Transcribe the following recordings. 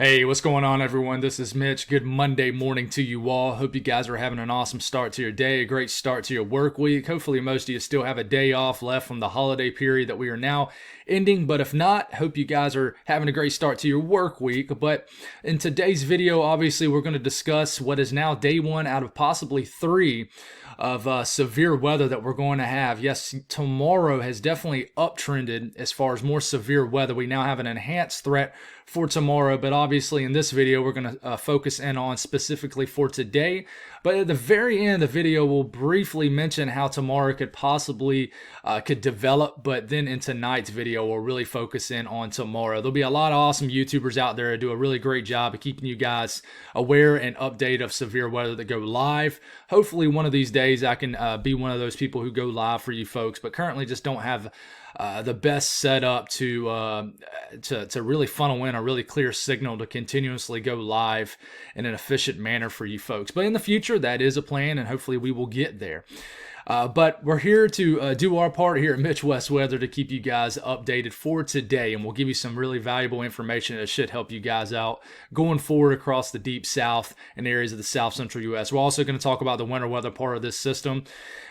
Hey, what's going on, everyone? This is Mitch. Good Monday morning to you all. Hope you guys are having an awesome start to your day, a great start to your work week. Hopefully, most of you still have a day off left from the holiday period that we are now ending. But if not, hope you guys are having a great start to your work week. But in today's video, obviously, we're going to discuss what is now day one out of possibly three of severe weather that we're going to have. Yes, tomorrow has definitely uptrended as far as more severe weather. We now have an enhanced threat for tomorrow, but obviously in this video we're going to focus in on specifically for today. But at the very end of the video, we'll briefly mention how tomorrow could possibly could develop, but then in tonight's video we'll really focus in on tomorrow. There'll be a lot of awesome YouTubers out there that do a really great job of keeping you guys aware and updated of severe weather that go live. Hopefully one of these days I can be one of those people who go live for you folks, but currently just don't have the best setup to really funnel in a really clear signal to continuously go live in an efficient manner for you folks. But in the future, that is a plan, and hopefully we will get there. But we're here to do our part here at Mitch West Weather to keep you guys updated for today, and we'll give you some really valuable information that should help you guys out going forward across the deep south and areas of the south central U.S. We're also going to talk about the winter weather part of this system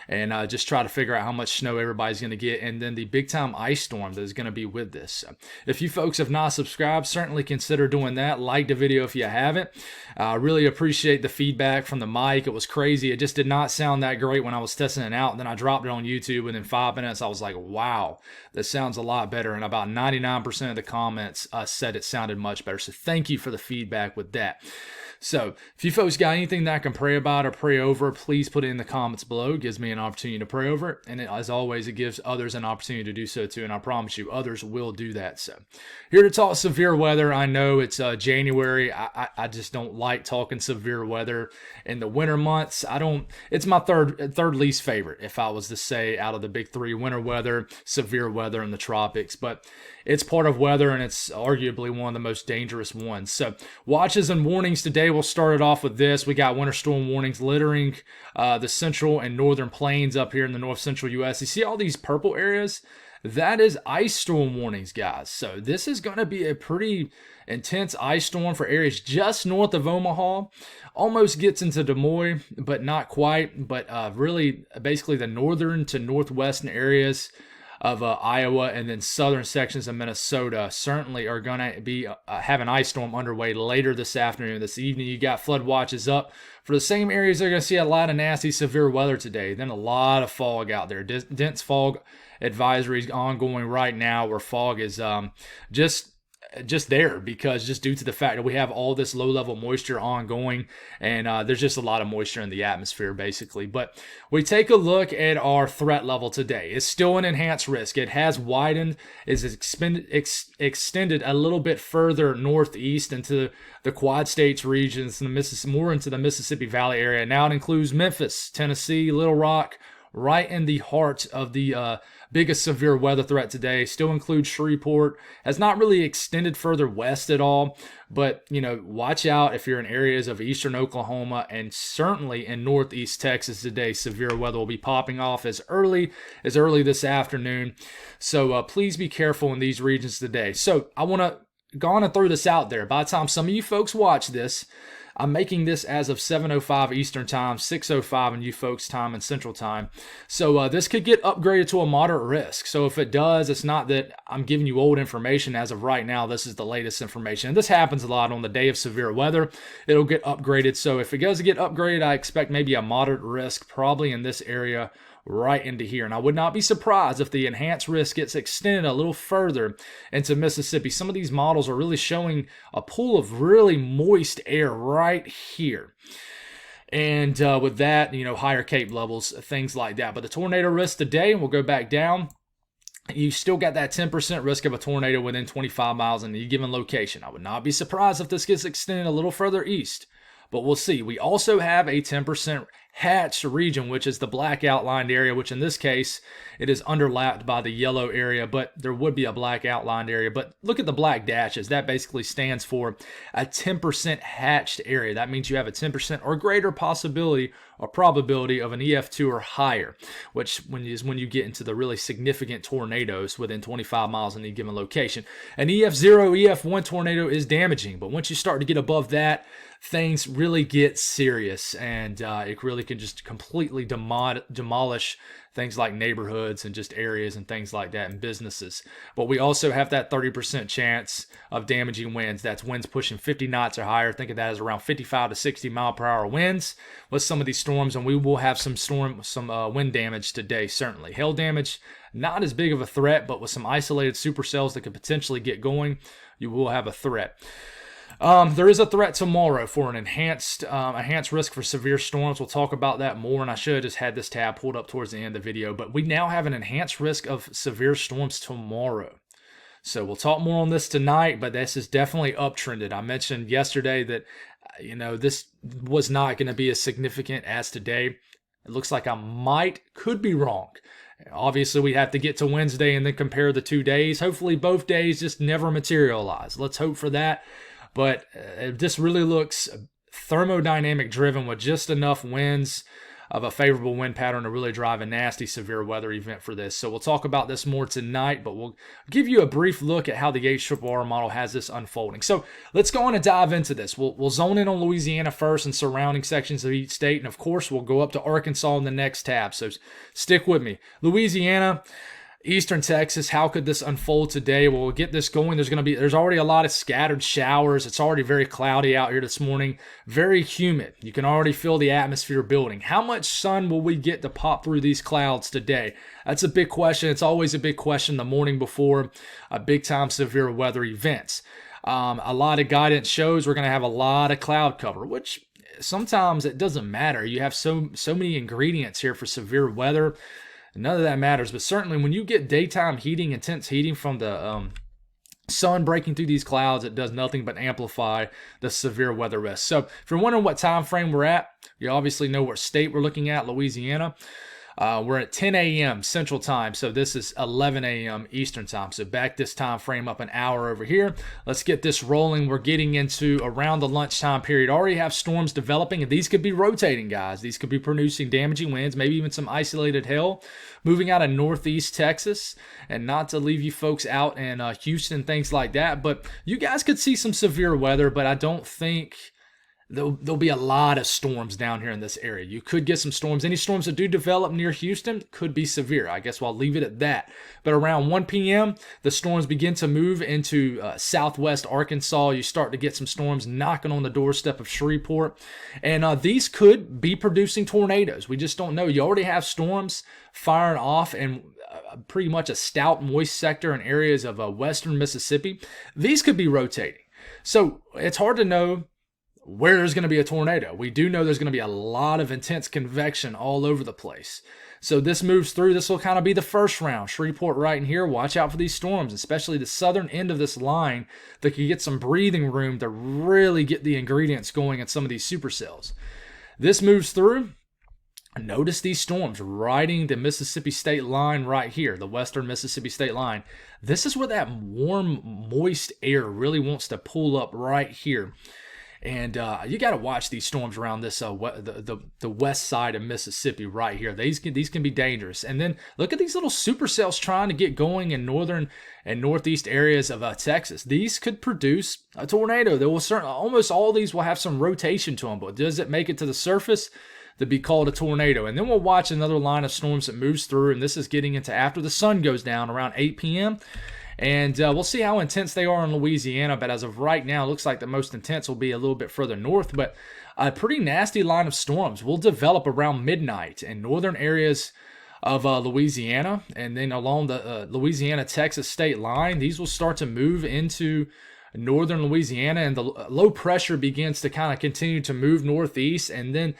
and just try to figure out how much snow everybody's going to get, and then the big time ice storm that is going to be with this. So if you folks have not subscribed, certainly consider doing that. Like the video if you haven't. I really appreciate the feedback from the mic. It was crazy. It just did not sound that great when I was testing it out. And then I dropped it on YouTube within 5 minutes. I was like, wow, this sounds a lot better. And about 99% of the comments said it sounded much better. So thank you for the feedback with that. So if you folks got anything that I can pray about or pray over, please put it in the comments below. It gives me an opportunity to pray over it. And as always, it gives others an opportunity to do so too. And I promise you, others will do that. So here to talk severe weather. I know it's January. I just don't like talking severe weather in the winter months. It's my third least favorite, if I was to say, out of the big three: winter weather, severe weather, and the tropics. But it's part of weather, and it's arguably one of the most dangerous ones. So watches and warnings today. We'll start it off with this. We got winter storm warnings littering the central and northern plains up here in the north central U.S. You see all these purple areas? That is ice storm warnings, guys. So this is going to be a pretty intense ice storm for areas just north of Omaha. Almost gets into Des Moines, but not quite. But really, basically the northern to northwestern areas of Iowa and then southern sections of Minnesota certainly are going to be have an ice storm underway later this afternoon. This evening, you got flood watches up for the same areas. They're going to see a lot of nasty severe weather today. Then a lot of fog out there. Dense fog advisories ongoing right now, where fog is just there because just due to the fact that we have all this low level moisture ongoing, and there's just a lot of moisture in the atmosphere basically. But we take a look at our threat level today. It's still an enhanced risk. It has widened, is extended a little bit further northeast into the Quad States regions, and more into the Mississippi Valley area. Now it includes Memphis, Tennessee, Little Rock, right in the heart of the biggest severe weather threat today. Still includes Shreveport. Has not really extended further west at all, but watch out if you're in areas of eastern Oklahoma and certainly in northeast Texas today. Severe weather will be popping off as early this afternoon. So please be careful in these regions today. So I want to go on and throw this out there. By the time some of you folks watch this, I'm making this as of 7:05 Eastern Time, 6:05 in you folks' time and Central Time. So this could get upgraded to a moderate risk. So if it does, it's not that I'm giving you old information as of right now. This is the latest information. And this happens a lot on the day of severe weather. It'll get upgraded. So if it does get upgraded, I expect maybe a moderate risk, probably in this area right into here. And I would not be surprised if the enhanced risk gets extended a little further into Mississippi. Some of these models are really showing a pool of really moist air right here. And with that, higher CAPE levels, things like that. But the tornado risk today, we'll go back down. You still got that 10% risk of a tornado within 25 miles in a given location. I would not be surprised if this gets extended a little further east, but we'll see. We also have a 10% hatched region, which is the black outlined area, which in this case, it is underlapped by the yellow area, but there would be a black outlined area. But look at the black dashes. That basically stands for a 10% hatched area. That means you have a 10% or greater possibility or probability of an EF2 or higher, which is when you get into the really significant tornadoes within 25 miles in any given location. An EF0, EF1 tornado is damaging, but once you start to get above that, things really get serious, and it really can just completely demolish things like neighborhoods and just areas and things like that and businesses. But we also have that 30% chance of damaging winds. That's winds pushing 50 knots or higher. Think of that as around 55 to 60 mile per hour winds with some of these storms, and we will have some wind damage today, certainly. Hail damage, not as big of a threat, but with some isolated supercells that could potentially get going, you will have a threat. There is a threat tomorrow for an enhanced risk for severe storms. We'll talk about that more, and I should have just had this tab pulled up towards the end of the video, but we now have an enhanced risk of severe storms tomorrow. So we'll talk more on this tonight, but this is definitely uptrended. I mentioned yesterday that, this was not going to be as significant as today. It looks like I could be wrong. Obviously, we have to get to Wednesday and then compare the 2 days. Hopefully, both days just never materialize. Let's hope for that. But this really looks thermodynamic driven with just enough winds of a favorable wind pattern to really drive a nasty severe weather event for this. So we'll talk about this more tonight, but we'll give you a brief look at how the HRRR model has this unfolding. So let's go on and dive into this. We'll zone in on Louisiana first and surrounding sections of each state. And of course, we'll go up to Arkansas in the next tab. So stick with me. Louisiana, Eastern Texas, how could this unfold today? Well, we'll get this going. There's already a lot of scattered showers. It's already very cloudy out here this morning. Very humid. You can already feel the atmosphere building. How much sun will we get to pop through these clouds today? That's a big question. It's always a big question the morning before a big time severe weather events. A lot of guidance shows we're going to have a lot of cloud cover, which sometimes it doesn't matter. You have so many ingredients here for severe weather. None of that matters, but certainly when you get daytime heating, intense heating from the sun breaking through these clouds, it does nothing but amplify the severe weather risk. So if you're wondering what time frame we're at, you obviously know what state we're looking at, Louisiana. We're at 10 a.m. Central Time, so this is 11 a.m. Eastern Time. So back this time frame up an hour over here. Let's get this rolling. We're getting into around the lunchtime period. Already have storms developing, and these could be rotating, guys. These could be producing damaging winds, maybe even some isolated hail moving out of northeast Texas. And not to leave you folks out in Houston, things like that, but you guys could see some severe weather, but I don't think there'll be a lot of storms down here in this area. You could get some storms. Any storms that do develop near Houston could be severe. I guess I'll leave it at that. But around 1 p.m., the storms begin to move into southwest Arkansas. You start to get some storms knocking on the doorstep of Shreveport. And these could be producing tornadoes. We just don't know. You already have storms firing off in pretty much a stout, moist sector in areas of western Mississippi. These could be rotating. So it's hard to know where there's going to be a tornado. We do know there's going to be a lot of intense convection all over the place. So this moves through. This will kind of be the first round. Shreveport right in here. Watch out for these storms, especially the southern end of this line that could get some breathing room to really get the ingredients going in some of these supercells. This moves through. Notice these storms riding the Mississippi state line right here, the western Mississippi state line. This is where that warm, moist air really wants to pull up right here. And you got to watch these storms around this the west side of Mississippi right here. These can be dangerous. And then look at these little supercells trying to get going in northern and northeast areas of Texas. These could produce a tornado. There will certainly, almost all these will have some rotation to them, but does it make it to the surface to be called a tornado? And then we'll watch another line of storms that moves through, and this is getting into after the sun goes down around 8 p.m. And we'll see how intense they are in Louisiana, but as of right now, it looks like the most intense will be a little bit further north, but a pretty nasty line of storms will develop around midnight in northern areas of Louisiana, and then along the Louisiana-Texas state line. These will start to move into northern Louisiana, and the low pressure begins to kind of continue to move northeast, and then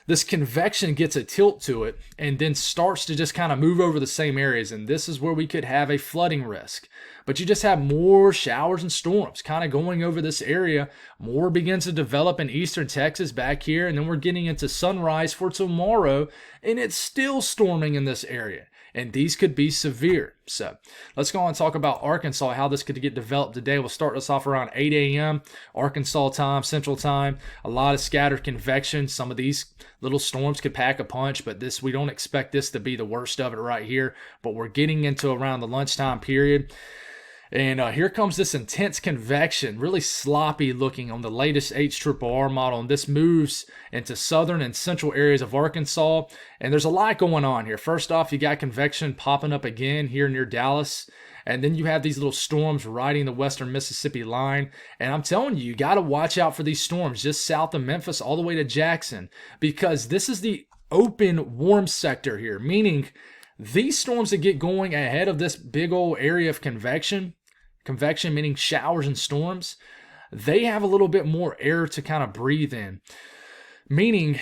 this convection gets a tilt to it and then starts to just kind of move over the same areas. And this is where we could have a flooding risk. But you just have more showers and storms kind of going over this area. More begins to develop in eastern Texas back here. And then we're getting into sunrise for tomorrow. And it's still storming in this area. and these could be severe. So let's go on and talk about Arkansas, how this could get developed today. We'll start this off around 8 a.m. Arkansas time, Central time. A lot of scattered convection. Some of these little storms could pack a punch, but we don't expect this to be the worst of it right here. But we're getting into around the lunchtime period. And here comes this intense convection, really sloppy looking on the latest HRRR model. And this moves into southern and central areas of Arkansas. And there's a lot going on here. First off, you got convection popping up again here near Dallas. And then you have these little storms riding the western Mississippi line. And I'm telling you, you got to watch out for these storms just south of Memphis all the way to Jackson, because this is the open warm sector here, meaning these storms that get going ahead of this big old area of convection meaning showers and storms, they have a little bit more air to kind of breathe in, meaning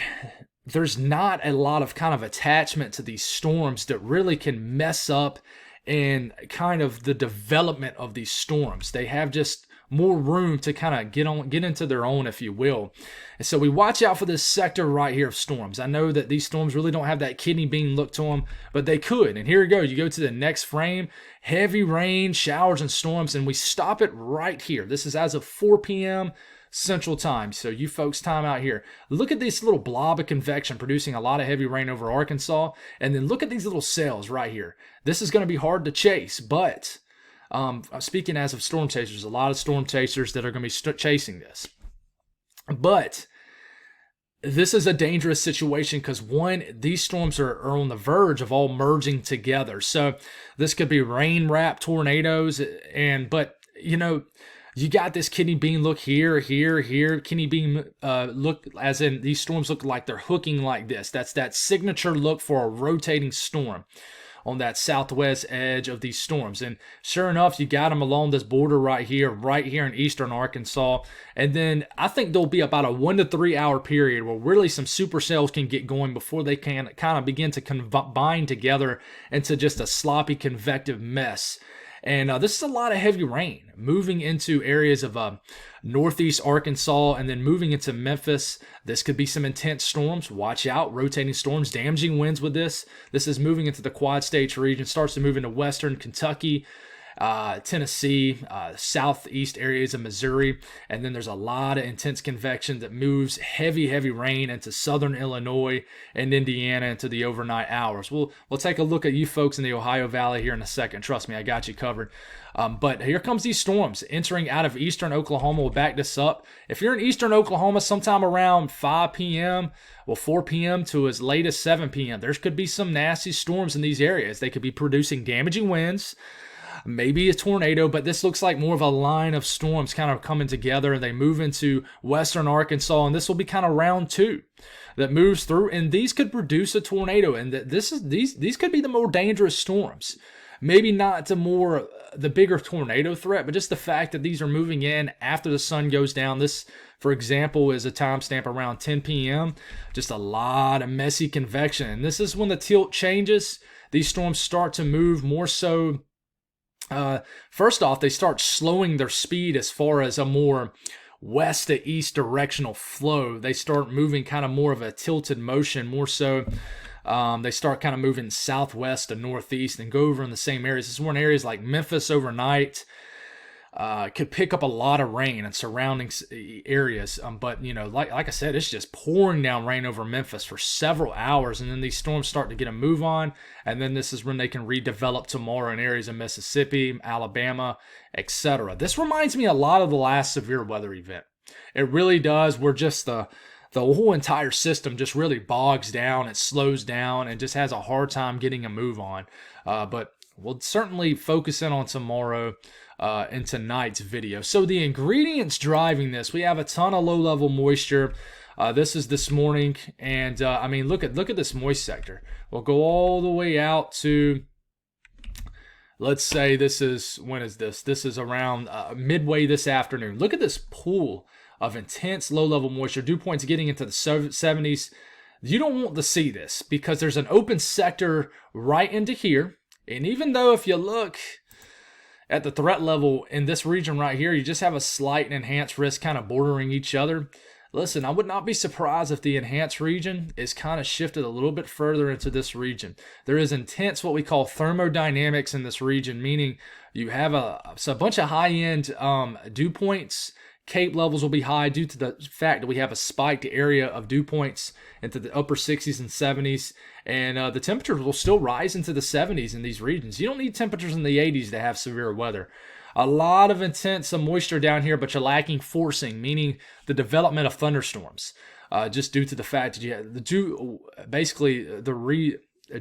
there's not a lot of kind of attachment to these storms that really can mess up in kind of the development of these storms. They have just more room to kind of get into their own, if you will. And so we watch out for this sector right here of storms. I know that these storms really don't have that kidney bean look to them, but they could. And here we go. You go to the next frame, heavy rain, showers, and storms, and we stop it right here. This is as of 4 p.m. Central time. So you folks, time out here. Look at this little blob of convection producing a lot of heavy rain over Arkansas. And then look at these little cells right here. This is going to be hard to chase, but speaking as of storm chasers, a lot of storm chasers that are going to be chasing this. But this is a dangerous situation because, one, these storms are on the verge of all merging together. So this could be rain-wrapped tornadoes. But, you got this kidney bean look here. Kidney bean look, as in these storms look like they're hooking like this. That's that signature look for a rotating storm on that southwest edge of these storms. And sure enough, you got them along this border right here in eastern Arkansas. And then I think there'll be about a 1 to 3 hour period where really some supercells can get going before they can kind of begin to combine together into just a sloppy convective mess. And this is a lot of heavy rain moving into areas of northeast Arkansas and then moving into Memphis. This could be some intense storms. Watch out, rotating storms, damaging winds with this. This is moving into the Quad States region, starts to move into western Kentucky, Tennessee, southeast areas of Missouri, and then there's a lot of intense convection that moves heavy rain into southern Illinois and Indiana into the overnight hours. We'll take a look at you folks in the Ohio Valley here in a second. Trust me, I got you covered. But here comes these storms entering out of eastern Oklahoma. We'll back this up. If you're in eastern Oklahoma sometime around 5 p.m., 4 p.m. to as late as 7 p.m., there could be some nasty storms in these areas. They could be producing damaging winds, maybe a tornado, but this looks like more of a line of storms kind of coming together, and they move into western Arkansas, and this will be kind of round 2 that moves through, and these could produce a tornado, and these could be the more dangerous storms. Maybe not the bigger tornado threat, but just the fact that these are moving in after the sun goes down. This, for example, is a timestamp around 10 p.m. Just a lot of messy convection, and this is when the tilt changes. These storms start to move more so. First off, they start slowing their speed as far as a more west to east directional flow. They start moving kind of more of a tilted motion, more so. They start kind of moving southwest to northeast and go over in the same areas. This is one areas like Memphis overnight could pick up a lot of rain and surrounding areas. But, like I said, it's just pouring down rain over Memphis for several hours. And then these storms start to get a move on. And then this is when they can redevelop tomorrow in areas of Mississippi, Alabama, etc. This reminds me a lot of the last severe weather event. It really does. Where just the whole entire system just really bogs down. It slows down and just has a hard time getting a move on. But we'll certainly focus in on tomorrow in tonight's video. So the ingredients driving this, we have a ton of low-level moisture. This is this morning, and look at this moist sector. We'll go all the way out to, let's say when is this? This is around midway this afternoon. Look at this pool of intense low-level moisture. Dew points getting into the 70s. You don't want to see this because there's an open sector right into here. And even though if you look at the threat level in this region right here, you just have a slight and enhanced risk kind of bordering each other. Listen, I would not be surprised if the enhanced region is kind of shifted a little bit further into this region. There is intense what we call thermodynamics in this region, meaning you have a bunch of high-end dew points. Cape levels will be high due to the fact that we have a spiked area of dew points into the upper 60s and 70s, and the temperatures will still rise into the 70s in these regions. You don't need temperatures in the 80s to have severe weather. A lot of intense moisture down here, but you're lacking forcing, meaning the development of thunderstorms, just due to the fact that you have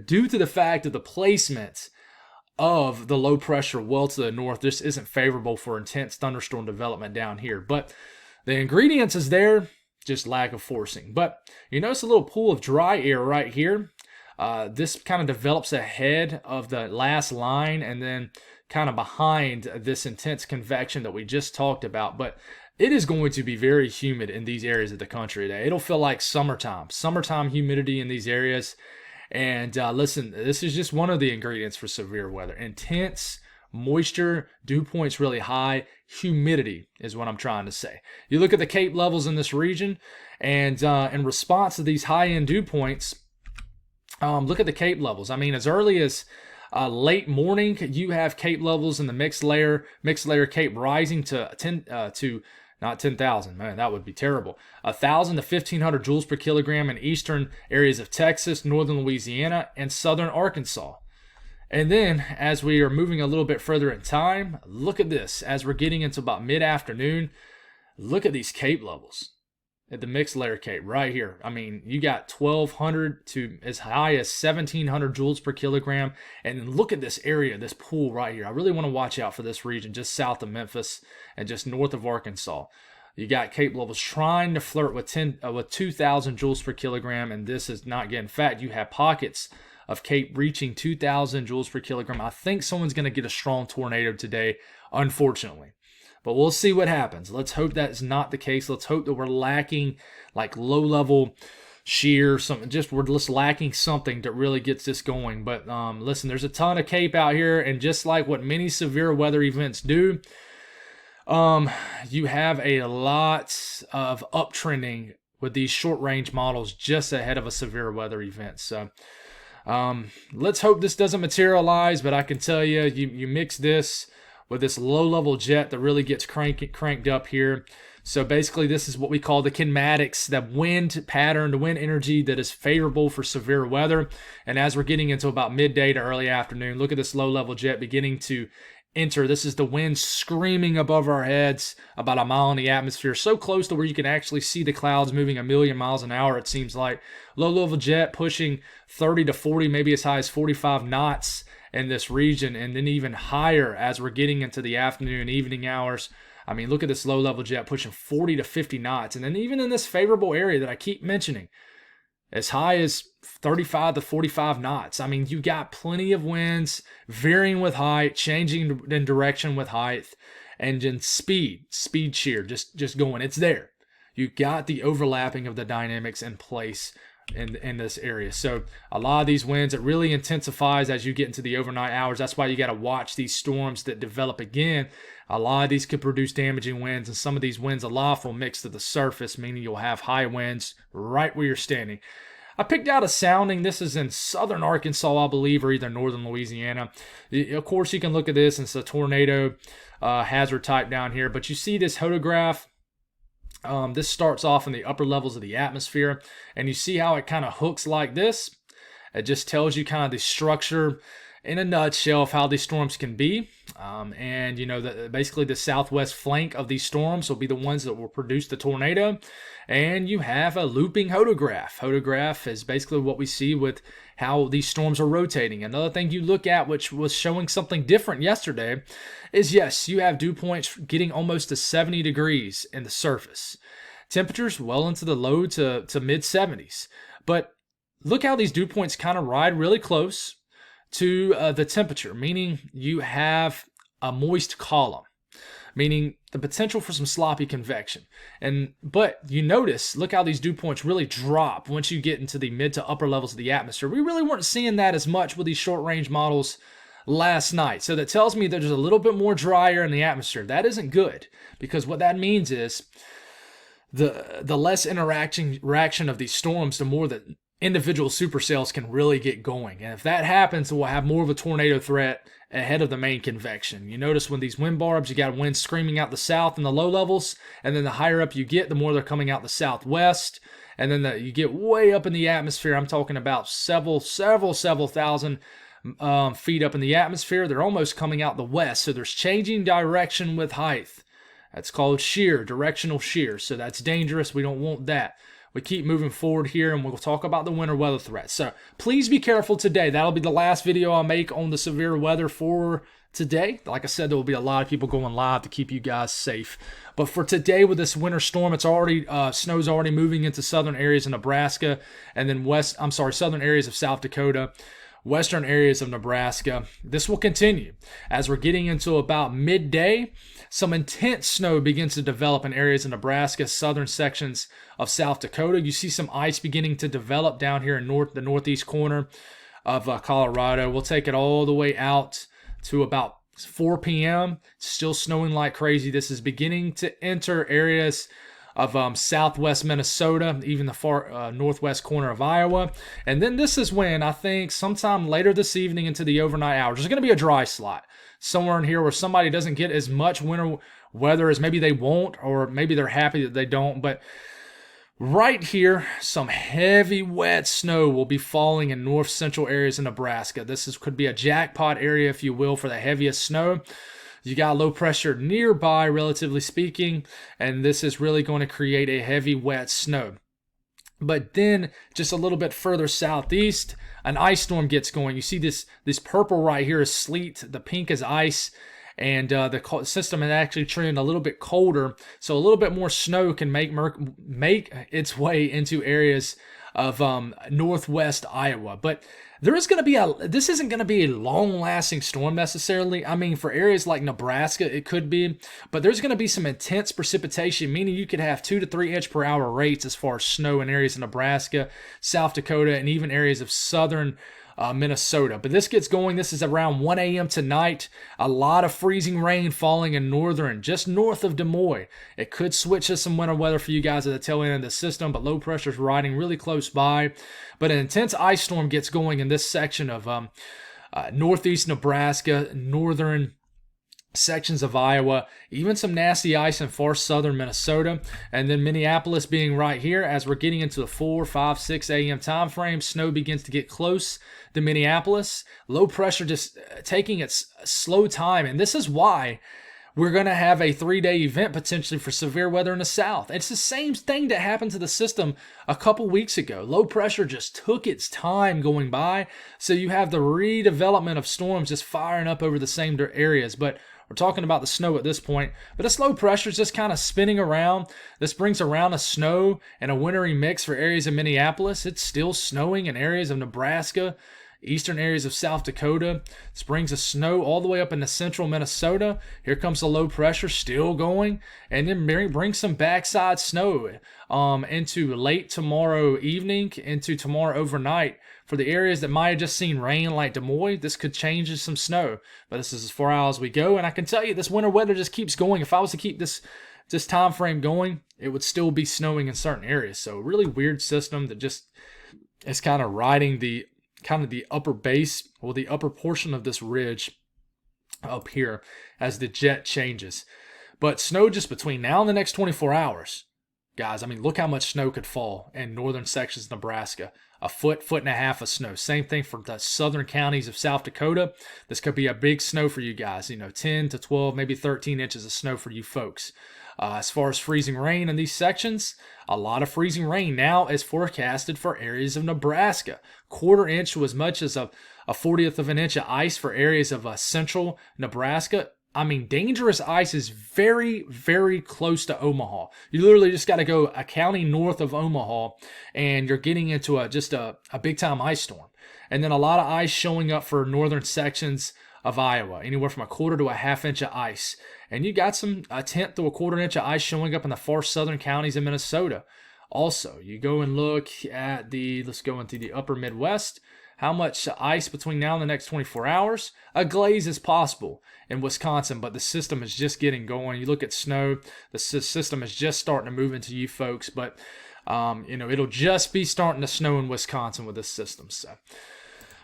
due to the fact of the placement of the low pressure well to the north. This isn't favorable for intense thunderstorm development down here, but the ingredients is there, just lack of forcing. But you notice a little pool of dry air right here. This kind of develops ahead of the last line and then kind of behind this intense convection that we just talked about. But it is going to be very humid in these areas of the country today. It'll feel like summertime humidity in these areas. And listen, this is just one of the ingredients for severe weather. Intense moisture, dew points really high, humidity is what I'm trying to say. You look at the Cape levels in this region, and in response to these high-end dew points, look at the Cape levels. I mean, as early as late morning, you have Cape levels in the mixed layer Cape rising to not 10,000, man, that would be terrible. 1,000 to 1,500 joules per kilogram in eastern areas of Texas, northern Louisiana, and southern Arkansas. And then, as we are moving a little bit further in time, look at this. As we're getting into about mid-afternoon, look at these Cape levels at the mixed layer Cape right here. I mean, you got 1,200 to as high as 1,700 joules per kilogram. And look at this area, this pool right here. I really want to watch out for this region just south of Memphis and just north of Arkansas. You got Cape levels trying to flirt with 2,000 joules per kilogram, and this is not getting. In fact, you have pockets of Cape reaching 2,000 joules per kilogram. I think someone's going to get a strong tornado today, unfortunately. But we'll see what happens. Let's hope that's not the case. Let's hope that we're lacking like low-level shear, something. We're just lacking something that really gets this going. But listen, there's a ton of Cape out here, and just like what many severe weather events do, you have a lot of uptrending with these short-range models just ahead of a severe weather event. So let's hope this doesn't materialize. But I can tell you, you mix this with this low-level jet that really gets cranked up here. So basically, this is what we call the kinematics, the wind pattern, the wind energy that is favorable for severe weather. And as we're getting into about midday to early afternoon, look at this low-level jet beginning to enter. This is the wind screaming above our heads about a mile in the atmosphere, so close to where you can actually see the clouds moving a million miles an hour, it seems like. Low-level jet pushing 30 to 40, maybe as high as 45 knots in this region, and then even higher as we're getting into the afternoon and evening hours. I mean, look at this low-level jet pushing 40 to 50 knots. And then even in this favorable area that I keep mentioning, as high as 35 to 45 knots. I mean, you got plenty of winds, varying with height, changing in direction with height, and then speed shear, just going. It's there. You got the overlapping of the dynamics in place in this area. So a lot of these winds, it really intensifies as you get into the overnight hours. That's why you got to watch these storms that develop again. A lot of these could produce damaging winds, and some of these winds aloft will mix to the surface, meaning you'll have high winds right where you're standing. I picked out a sounding. This is in southern Arkansas, I believe, or either northern Louisiana. Of course, you can look at this, and it's a tornado hazard type down here. But you see this hodograph. This starts off in the upper levels of the atmosphere, and you see how it kind of hooks like this. It just tells you kind of the structure in a nutshell of how these storms can be. And you know, basically the southwest flank of these storms will be the ones that will produce the tornado. And you have a looping hodograph. Hodograph is basically what we see with how these storms are rotating. Another thing you look at, which was showing something different yesterday, is yes, you have dew points getting almost to 70 degrees in the surface. Temperatures well into the low to mid 70s. But look how these dew points kind of ride really close to the temperature, meaning you have a moist column, meaning the potential for some sloppy convection. But you notice, look how these dew points really drop once you get into the mid to upper levels of the atmosphere. We really weren't seeing that as much with these short range models last night. So that tells me that there's a little bit more dry air in the atmosphere. That isn't good, because what that means is the less interaction of these storms, the more that individual supercells can really get going. And if that happens, we'll have more of a tornado threat ahead of the main convection. You notice when these wind barbs, you got wind screaming out the south in the low levels, and then the higher up you get, the more they're coming out the southwest. And then you get way up in the atmosphere. I'm talking about several thousand feet up in the atmosphere. They're almost coming out the west. So there's changing direction with height. That's called shear, directional shear. So that's dangerous. We don't want that. We keep moving forward here, and we'll talk about the winter weather threat. So please be careful today. That'll be the last video I'll make on the severe weather for today. Like I said, there will be a lot of people going live to keep you guys safe. But for today, with this winter storm, it's already snow's already moving into southern areas of Nebraska, and then southern areas of South Dakota, western areas of Nebraska. This will continue as we're getting into about midday. Some intense snow begins to develop in areas of Nebraska, southern sections of South Dakota. You see some ice beginning to develop down here in the northeast corner of Colorado. We'll take it all the way out to about 4 p.m. Still snowing like crazy. This is beginning to enter areas of southwest Minnesota, even the far northwest corner of Iowa. And then this is when, I think, sometime later this evening into the overnight hours, there's going to be a dry slot somewhere in here where somebody doesn't get as much winter weather as maybe they want, or maybe they're happy that they don't. But right here, some heavy wet snow will be falling in north central areas of Nebraska. Could be a jackpot area, if you will, for the heaviest snow. You got low pressure nearby, relatively speaking, and this is really going to create a heavy wet snow. But then just a little bit further southeast, an ice storm gets going. You see this purple right here is sleet, the pink is ice, and the system is actually trending a little bit colder, so a little bit more snow can make its way into areas of northwest Iowa. But this isn't going to be a long-lasting storm necessarily. I mean, for areas like Nebraska, it could be, but there's going to be some intense precipitation, meaning you could have 2 to 3 inch per hour rates as far as snow in areas of Nebraska, South Dakota, and even areas of southern Minnesota. But this gets going. This is around 1 a.m. tonight. A lot of freezing rain falling in northern, just north of Des Moines. It could switch to some winter weather for you guys at the tail end of the system, but low pressure is riding really close by. But an intense ice storm gets going in this section of northeast Nebraska, northern sections of Iowa, even some nasty ice in far southern Minnesota, and then Minneapolis being right here. As we're getting into the 4, 5, 6 a.m. time frame, snow begins to get close to Minneapolis. Low pressure just taking its slow time, and this is why we're going to have a 3-day event potentially for severe weather in the south. It's the same thing that happened to the system a couple weeks ago. Low pressure just took its time going by, so you have the redevelopment of storms just firing up over the same areas. But we're talking about the snow at this point, but this low pressure is just kind of spinning around. This brings around a snow and a wintry mix for areas of Minneapolis. It's still snowing in areas of Nebraska, eastern areas of South Dakota. This brings a snow all the way up into central Minnesota. Here comes the low pressure still going, and then bring some backside snow into late tomorrow evening, into tomorrow overnight. For the areas that might have just seen rain like Des Moines, this could change to some snow. But this is as far out as we go, and I can tell you this winter weather just keeps going. If I was to keep this time frame going, it would still be snowing in certain areas. So really weird system that just is kind of riding the upper base, or the upper portion of this ridge up here as the jet changes. But snow just between now and the next 24 hours, guys, I mean, look how much snow could fall in northern sections of Nebraska. A foot and a half of snow. Same thing for the southern counties of South Dakota. This could be a big snow for you guys. 10 to 12, maybe 13 inches of snow for you folks. As far as freezing rain in these sections, a lot of freezing rain now is forecasted for areas of Nebraska. 1/4 inch to as much as a 40th of an inch of ice for areas of central Nebraska. I mean, dangerous ice is very, very close to Omaha. You literally just got to go a county north of Omaha, and you're getting into a big-time ice storm. And then a lot of ice showing up for northern sections of Iowa, anywhere from 1/4 to a 1/2 inch of ice. And you got a 1/10 to 1/4 inch of ice showing up in the far southern counties of Minnesota. Also, you go and look at let's go into the upper Midwest. how much ice between now and the next 24 hours? A glaze is possible in Wisconsin, but the system is just getting going. You look at snow, the system is just starting to move into you folks, but it'll just be starting to snow in Wisconsin with this system. So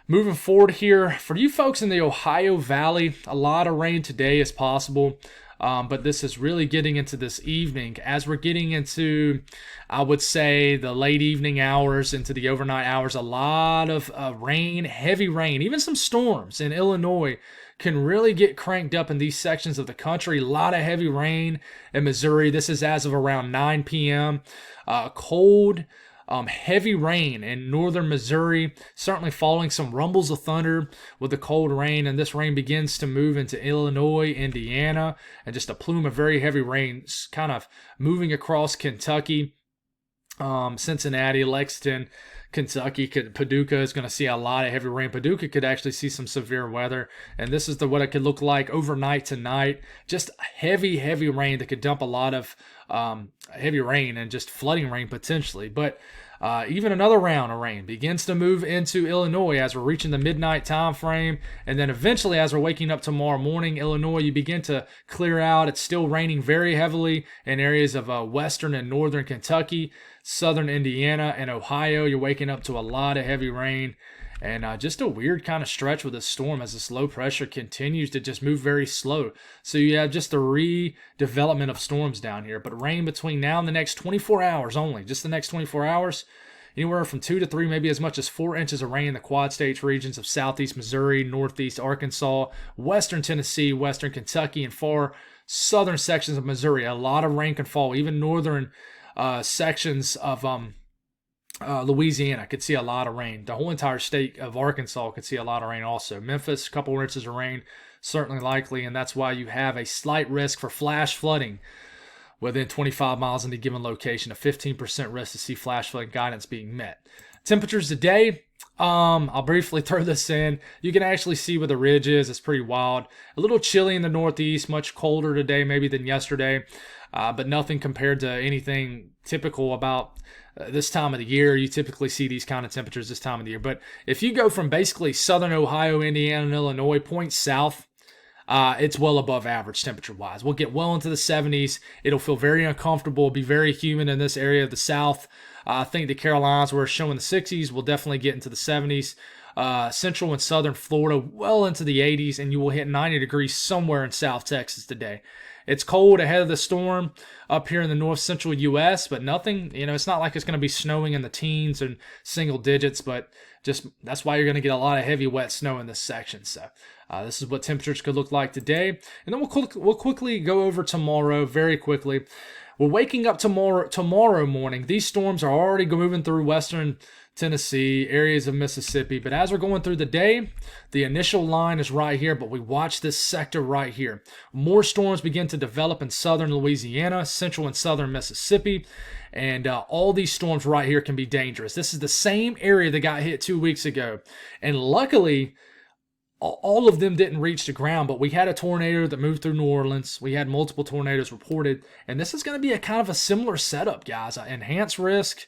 moving forward here, for you folks in the Ohio Valley, a lot of rain today is possible. But this is really getting into this evening. As we're getting into, I would say, the late evening hours, into the overnight hours, a lot of rain, heavy rain, even some storms in Illinois can really get cranked up in these sections of the country. A lot of heavy rain in Missouri. This is as of around 9 p.m. Cold, heavy rain in northern Missouri, certainly following some rumbles of thunder with the cold rain, and this rain begins to move into Illinois, Indiana, and just a plume of very heavy rain kind of moving across Kentucky, Cincinnati, Lexington, Kentucky. Paducah is going to see a lot of heavy rain. Paducah could actually see some severe weather, and this is what it could look like overnight tonight. Just heavy rain that could dump a lot of heavy rain and just flooding rain potentially. But even another round of rain begins to move into Illinois as we're reaching the midnight time frame, and then eventually as we're waking up tomorrow morning, Illinois, you begin to clear out. It's still raining very heavily in areas of western and northern Kentucky, southern Indiana, and Ohio. You're waking up to a lot of heavy rain, and just a weird kind of stretch with this storm as this low pressure continues to just move very slow. So you have just a redevelopment of storms down here. But rain between now and the next 24 hours only, just the next 24 hours, anywhere from 2 to 3, maybe as much as 4 inches of rain in the Quad States regions of southeast Missouri, northeast Arkansas, western Tennessee, western Kentucky, and far southern sections of Missouri. A lot of rain can fall. Even northern sections of Louisiana could see a lot of rain. The whole entire state of Arkansas could see a lot of rain also. Memphis, a couple inches of rain, certainly likely, and that's why you have a slight risk for flash flooding within 25 miles in a given location, a 15% risk to see flash flooding guidance being met. Temperatures today, I'll briefly throw this in. You can actually see where the ridge is. It's pretty wild. A little chilly in the northeast, much colder today maybe than yesterday, but nothing compared to anything typical about this time of the year. You typically see these kind of temperatures this time of the year. But if you go from basically southern Ohio, Indiana, and Illinois, points south, it's well above average temperature-wise. We'll get well into the 70s. It'll feel very uncomfortable, be very humid in this area of the South. I think the Carolinas, where it's showing the 60s, will definitely get into the 70s. Central and southern Florida, well into the 80s, and you will hit 90 degrees somewhere in South Texas today. It's cold ahead of the storm up here in the north central U.S., but nothing, it's not like it's going to be snowing in the teens and single digits, but just that's why you're going to get a lot of heavy, wet snow in this section. So this is what temperatures could look like today. And then we'll quickly go over tomorrow very quickly. We're waking up tomorrow morning. These storms are already moving through western Tennessee, areas of Mississippi. But as we're going through the day, the initial line is right here, but we watch this sector right here. More storms begin to develop in southern Louisiana, central and southern Mississippi, and all these storms right here can be dangerous. This is the same area that got hit 2 weeks ago, and luckily, all of them didn't reach the ground, but we had a tornado that moved through New Orleans. We had multiple tornadoes reported, and this is going to be a kind of a similar setup, guys. Enhanced risk,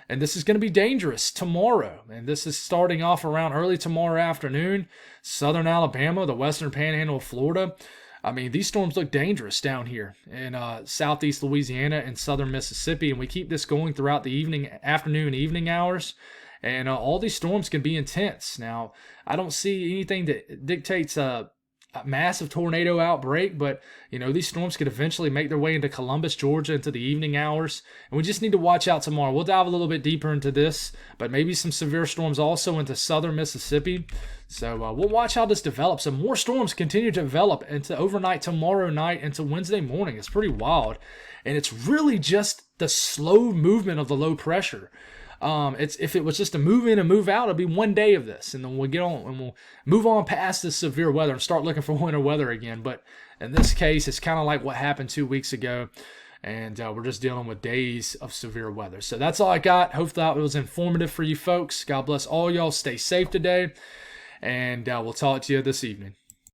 and this is going to be dangerous tomorrow. And this is starting off around early tomorrow afternoon. Southern Alabama, the western panhandle of Florida. I mean, these storms look dangerous down here in southeast Louisiana and southern Mississippi, and we keep this going throughout the afternoon, evening hours. And all these storms can be intense. Now, I don't see anything that dictates a massive tornado outbreak, but, these storms could eventually make their way into Columbus, Georgia, into the evening hours. And we just need to watch out tomorrow. We'll dive a little bit deeper into this, but maybe some severe storms also into southern Mississippi. So we'll watch how this develops. And more storms continue to develop into overnight tomorrow night into Wednesday morning. It's pretty wild. And it's really just the slow movement of the low pressure. If it was just a move in and move out, it'd be one day of this, and then we'll get on and we'll move on past this severe weather and start looking for winter weather again. But in this case, it's kind of like what happened 2 weeks ago, and we're just dealing with days of severe weather. So that's all I got. Hope that was informative for you folks. God bless all y'all. Stay safe today, and we'll talk to you this evening.